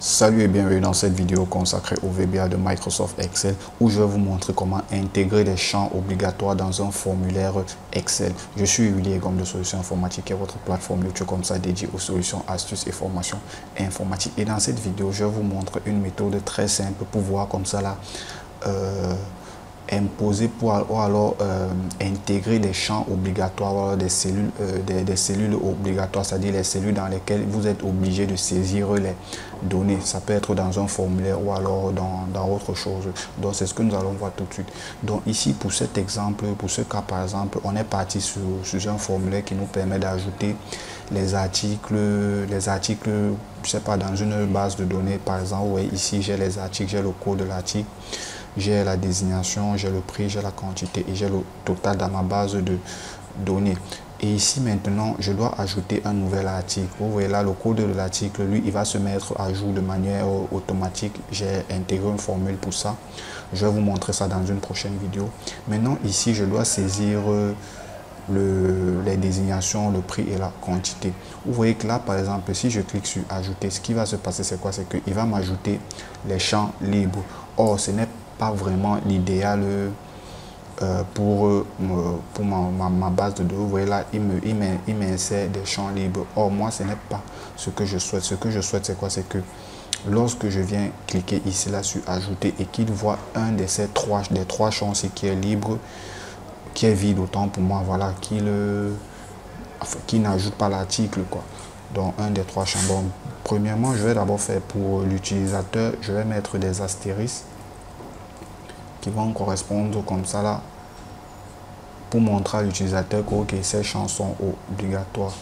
Salut et bienvenue dans cette vidéo consacrée au VBA de Microsoft Excel où je vais vous montrer comment intégrer des champs obligatoires dans un formulaire Excel. Je suis Willy Egom de Solutions Informatiques et votre plateforme YouTube comme ça dédiée aux solutions, astuces et formations informatiques. Et dans cette vidéo, je vous montre une méthode très simple pour voir comme ça là imposer ou alors intégrer des champs obligatoires, des cellules obligatoires, c'est-à-dire les cellules dans lesquelles vous êtes obligé de saisir les données. Ça peut être dans un formulaire ou alors dans autre chose. Donc c'est ce que nous allons voir tout de suite. Donc ici pour cet exemple, pour ce cas par exemple, on est parti sur un formulaire qui nous permet d'ajouter les articles, je sais pas, dans une base de données. Par exemple, ouais, ici j'ai les articles, j'ai le code de l'article, j'ai la désignation, j'ai le prix, j'ai la quantité et j'ai le total dans ma base de données. Et ici maintenant, je dois ajouter un nouvel article. Vous voyez là, le code de l'article, lui, il va se mettre à jour de manière automatique. J'ai intégré une formule pour ça. Je vais vous montrer ça dans une prochaine vidéo. Maintenant, ici, je dois saisir les désignations, le prix et la quantité. Vous voyez que là, par exemple, si je clique sur ajouter, ce qui va se passer, c'est quoi? C'est qu'il va m'ajouter les champs libres. Or, ce n'est pas vraiment l'idéal pour ma base de données. Vous voyez là, il m'insère des champs libres. Or, moi, ce n'est pas ce que je souhaite. Ce que je souhaite, c'est quoi? C'est que lorsque je viens cliquer ici là sur ajouter et qu'il voit un des trois champs qui est libre, qui est vide, autant pour moi, voilà, qui n'ajoute pas l'article, quoi. Donc, un des trois champs. Donc, premièrement, je vais d'abord faire pour l'utilisateur, je vais mettre des astérisques qui vont correspondre comme ça là pour montrer à l'utilisateur que okay, ces champs sont obligatoires.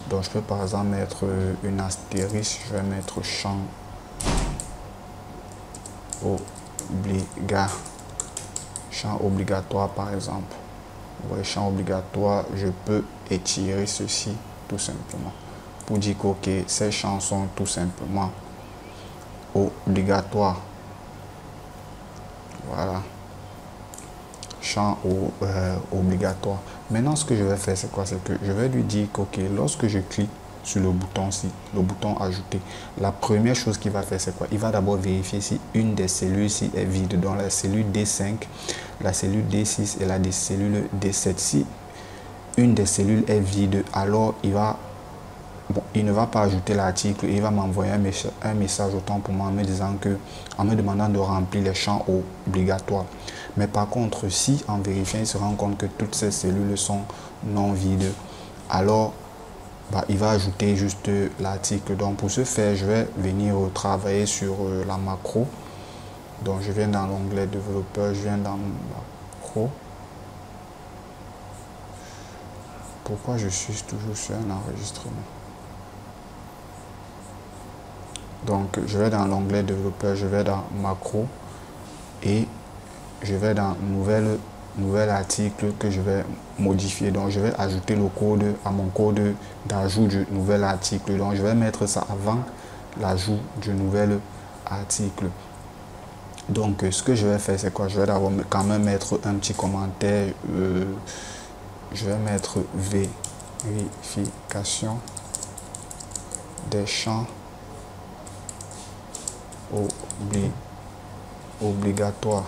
Donc je peux par exemple mettre une astérisque, je vais mettre champ obligatoire par exemple. Vous voyez, champ obligatoire, je peux étirer ceci tout simplement pour dire que okay, ces champs sont tout simplement obligatoires. Voilà, champ obligatoire. Maintenant, ce que je vais faire, c'est quoi? C'est que je vais lui dire que okay, lorsque je clique sur le bouton ajouter, la première chose qu'il va faire, c'est quoi? Il va d'abord vérifier si une des cellules ici est vide. Dans la cellule D5, la cellule D6 et la cellule D7. Si une des cellules est vide, alors il ne va pas ajouter l'article, il va m'envoyer un message autant pour moi en me disant en me demandant de remplir les champs obligatoires. Mais par contre, si en vérifiant, il se rend compte que toutes ces cellules sont non vides, alors il va ajouter juste l'article. Donc pour ce faire, je vais venir travailler sur la macro. Donc je viens dans l'onglet développeur, je viens dans macro. Pourquoi je suis toujours sur un enregistrement? Donc je vais dans l'onglet développeur, je vais dans macro et je vais dans nouvel article que je vais modifier. Donc je vais ajouter le code à mon code d'ajout du nouvel article. Donc je vais mettre ça avant l'ajout du nouvel article. Donc ce que je vais faire, c'est quoi? Je vais d'abord quand même mettre un petit commentaire. Je vais mettre vérification des champs obligatoire.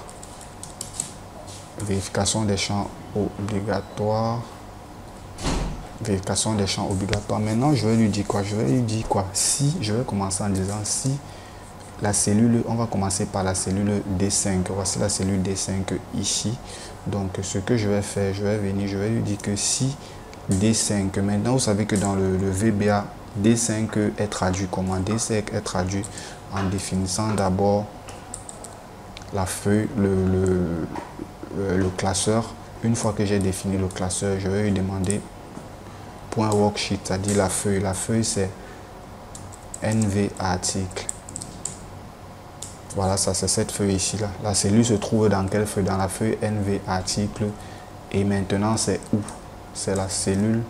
Vérification des champs obligatoires. Vérification des champs obligatoires. Maintenant, je vais lui dire quoi? Je vais lui dire quoi? Si, je vais commencer en disant si la cellule, on va commencer par la cellule D5. Voici la cellule D5 ici. Donc, ce que je vais faire, je vais lui dire que si D5, maintenant, vous savez que dans le VBA, D5 est traduit comment? D5 est traduit en définissant d'abord la feuille, le classeur. Une fois que j'ai défini le classeur, je vais lui demander .worksheet, c'est-à-dire la feuille. La feuille, c'est NV article. Voilà, ça c'est cette feuille ici là. La cellule se trouve dans quelle feuille? Dans la feuille NV article. Et maintenant, c'est où? C'est la cellule,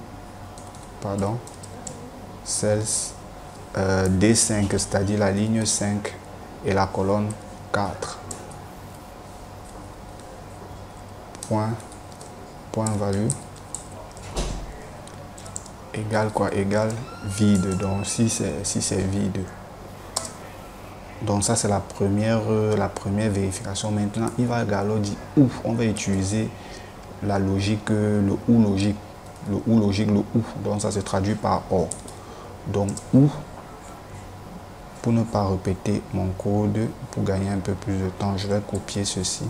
pardon, cells D5, c'est-à-dire la ligne 5 et la colonne 4. Point value égale quoi? Égale vide. Donc si c'est vide, Donc ça c'est la première vérification. Maintenant il va également dire où. On va utiliser la logique, le ou logique. Le ou logique, le ou. Donc ça se traduit par or. Donc ou, pour ne pas répéter mon code, pour gagner un peu plus de temps, je vais copier ceci.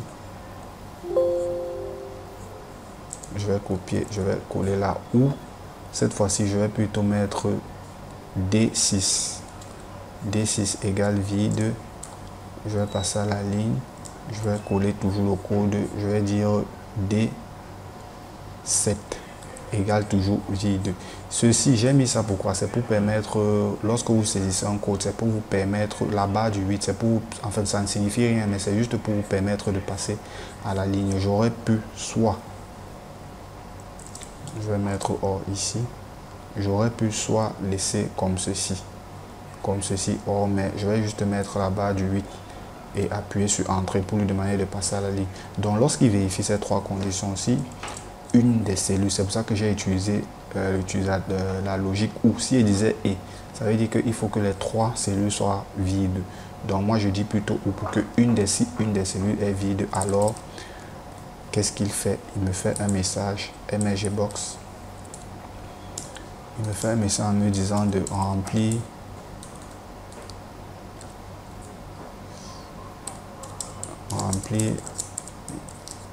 Je vais copier, je vais coller là où. Cette fois-ci, je vais plutôt mettre D6. D6 égale vide. Je vais passer à la ligne. Je vais coller toujours le code. Je vais dire D7 égale toujours vide. Ceci, j'ai mis ça pourquoi? C'est pour permettre, lorsque vous saisissez un code, c'est pour vous permettre, la barre du 8, c'est pour, en fait, ça ne signifie rien, mais c'est juste pour vous permettre de passer à la ligne. J'aurais pu soit, je vais mettre or ici, j'aurais pu soit laisser comme ceci, or, mais je vais juste mettre la barre du 8 et appuyer sur entrée pour lui demander de passer à la ligne. Donc lorsqu'il vérifie ces trois conditions-ci, une des cellules, c'est pour ça que j'ai utilisé la logique ou. Si il disait et, ça veut dire qu'il faut que les trois cellules soient vides. Donc moi je dis plutôt ou pour que une des cellules est vide. Alors qu'est-ce qu'il fait? Il me fait un message mgbox. Il me fait un message en me disant de remplir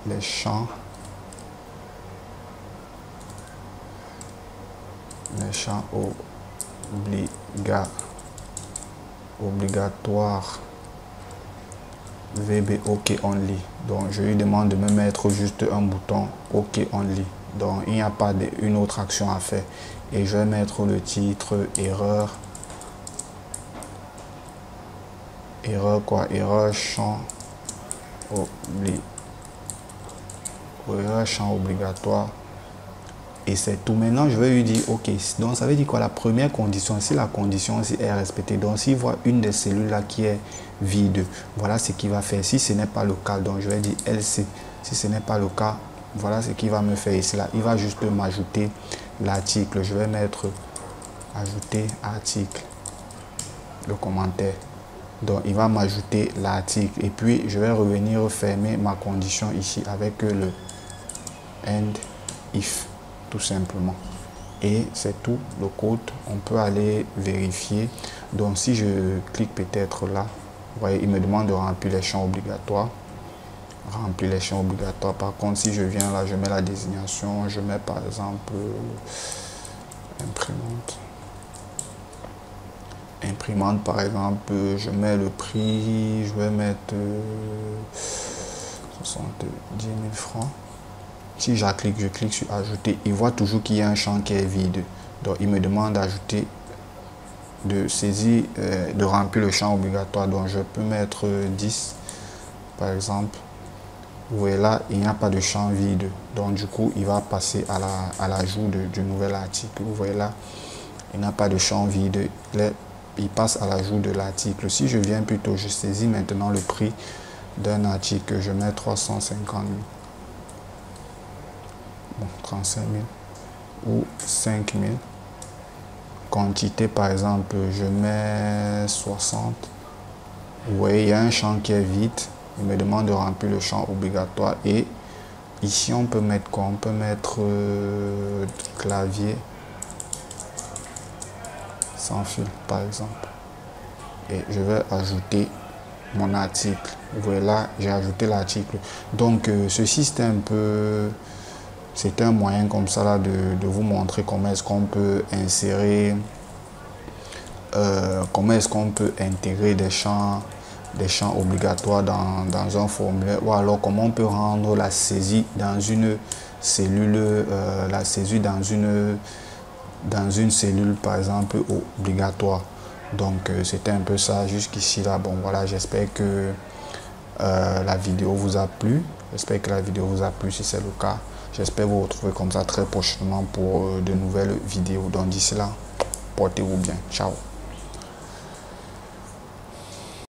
les champs obligatoires VB OK only. Donc je lui demande de me mettre juste un bouton OK only. Donc il n'y a pas une autre action à faire. Et je vais mettre le titre erreur champ obligatoire. Et c'est tout. Maintenant, je vais lui dire, OK, donc ça veut dire quoi? La première condition, si la condition est respectée, donc s'il voit une des cellules là qui est vide, voilà ce qu'il va faire. Si ce n'est pas le cas, donc je vais dire LC. Si ce n'est pas le cas, voilà ce qu'il va me faire ici là. Il va juste m'ajouter l'article. Je vais mettre ajouter article, le commentaire. Donc il va m'ajouter l'article et puis je vais revenir fermer ma condition ici avec le end if. Tout simplement, et c'est tout le code. On peut aller vérifier. Donc si je clique peut-être là, vous voyez, il me demande de remplir les champs obligatoires. Par contre, si je viens là, je mets la désignation, je mets par exemple imprimante par exemple, je mets le prix, je vais mettre 70 000 francs. Si je clique sur ajouter, il voit toujours qu'il y a un champ qui est vide. Donc il me demande d'ajouter, de saisir, de remplir le champ obligatoire. Donc je peux mettre 10 par exemple. Vous voyez là, il n'y a pas de champ vide. Donc du coup, il va passer à l'ajout du nouvel article. Vous voyez là, il n'y a pas de champ vide. Il passe à l'ajout de l'article. Si je viens plutôt, je saisis maintenant le prix d'un article. Je mets 350 000. Bon, 35 000 ou 5 000. Quantité par exemple, je mets 60. Vous voyez, il y a un champ qui est vide. Il me demande de remplir le champ obligatoire. Et ici, on peut mettre quoi? On peut mettre clavier sans fil par exemple. Et je vais ajouter mon article. Vous voyez là, j'ai ajouté l'article. Donc, ceci c'est un peu... C'est un moyen comme ça là de vous montrer comment est-ce qu'on peut insérer, comment est-ce qu'on peut intégrer des champs obligatoires dans un formulaire, ou alors comment on peut rendre la saisie dans une cellule, dans une cellule par exemple obligatoire. Donc c'était un peu ça jusqu'ici là. Bon voilà, j'espère que la vidéo vous a plu. Si c'est le cas, j'espère vous retrouver comme ça très prochainement pour de nouvelles vidéos. Donc d'ici là, portez-vous bien. Ciao.